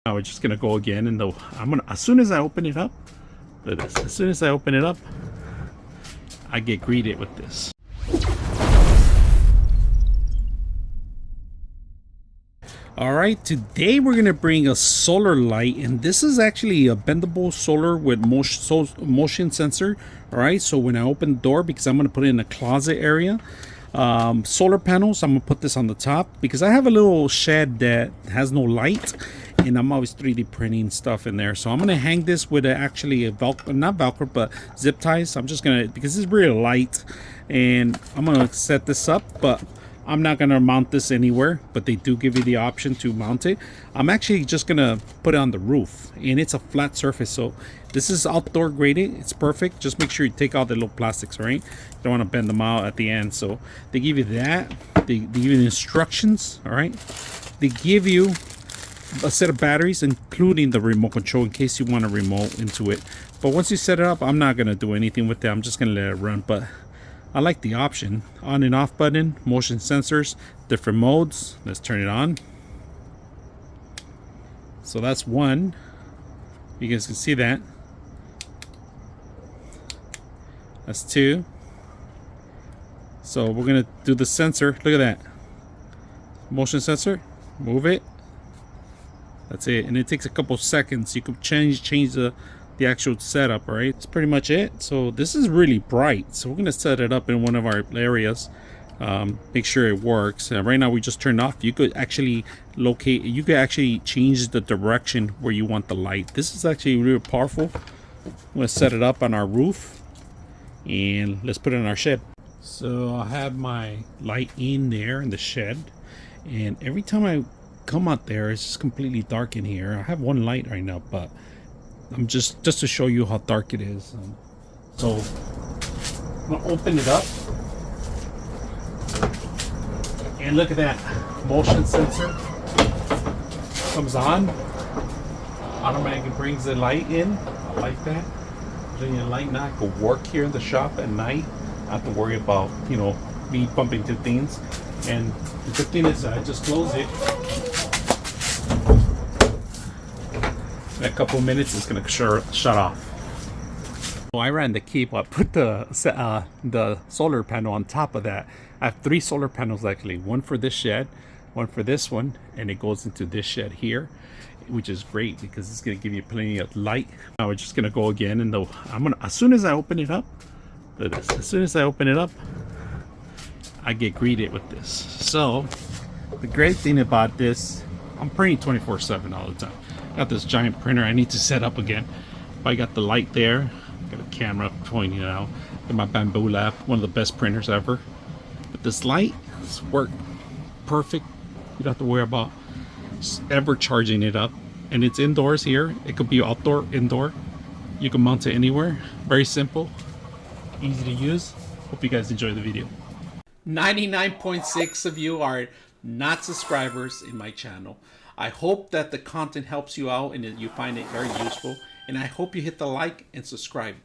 Now we're just gonna go again, and as soon as I open it up, look at this. As soon as I open it up, I get greeted with this. All right, today we're gonna bring a solar light, and this is actually a bendable solar with motion sensor. All right, so when I open the door, because I'm gonna put it in a closet area, solar panels, I'm gonna put this on the top because I have a little shed that has no light, and I'm always 3D printing stuff in there. So I'm gonna hang this with actually a not Velcro, but zip ties. I'm just gonna, because it's really light, and I'm gonna set this up, but I'm not gonna mount this anywhere, but they do give you the option to mount it. I'm actually just gonna put it on the roof, and it's a flat surface, so this is outdoor graded. It's perfect. Just make sure you take out the little plastics, right? You don't want to bend them out at the end. So they give you that. They give you the instructions, all right? They give you a set of batteries, including the remote control in case you want to remote into it. But once you set it up, I'm not gonna do anything with it. I'm just gonna let it run. But I like the option, on and off button, motion sensors, different modes. Let's turn it on. So that's one. You guys can see that. That's two. So we're gonna do the sensor. Look at that. Motion sensor. Move it. That's it. And it takes a couple seconds. You can change the actual setup, right? It's pretty much it. So this is really bright, so we're gonna set it up in one of our areas, make sure it works. Right now we just turned off. You could actually change the direction where you want the light. This is actually really powerful. I'm gonna set it up on our roof, and let's put it in our shed. So I have my light in there in the shed, and every time I come out there, it's just completely dark in here. I have one light right now, but I'm just to show you how dark it is. So I'm gonna open it up, and look at that. Motion sensor comes on, automatically brings the light in. I like that. Bringing the light now, I can work here in the shop at night. I have to worry about, you know, me bumping into things. And the good thing is I just close it. In a couple of minutes, it's gonna shut off. So I ran the keep. I put the solar panel on top of that. I have 3 solar panels actually. One for this shed, one for this one, and it goes into this shed here, which is great because it's gonna give you plenty of light. Now we're just gonna go again, and as soon as I open it up, look at this. As soon as I open it up, I get greeted with this. So the great thing about this, I'm printing 24/7 all the time. Got this giant printer I need to set up again. But I got the light there. Got a camera pointing it out. Got my Bamboo Lab, one of the best printers ever. But this light, this work perfect. You don't have to worry about ever charging it up. And it's indoors here. It could be outdoor, indoor. You can mount it anywhere. Very simple, easy to use. Hope you guys enjoy the video. 99.6 of you are not subscribers in my channel. I hope that the content helps you out and that you find it very useful, and I hope you hit the like and subscribe.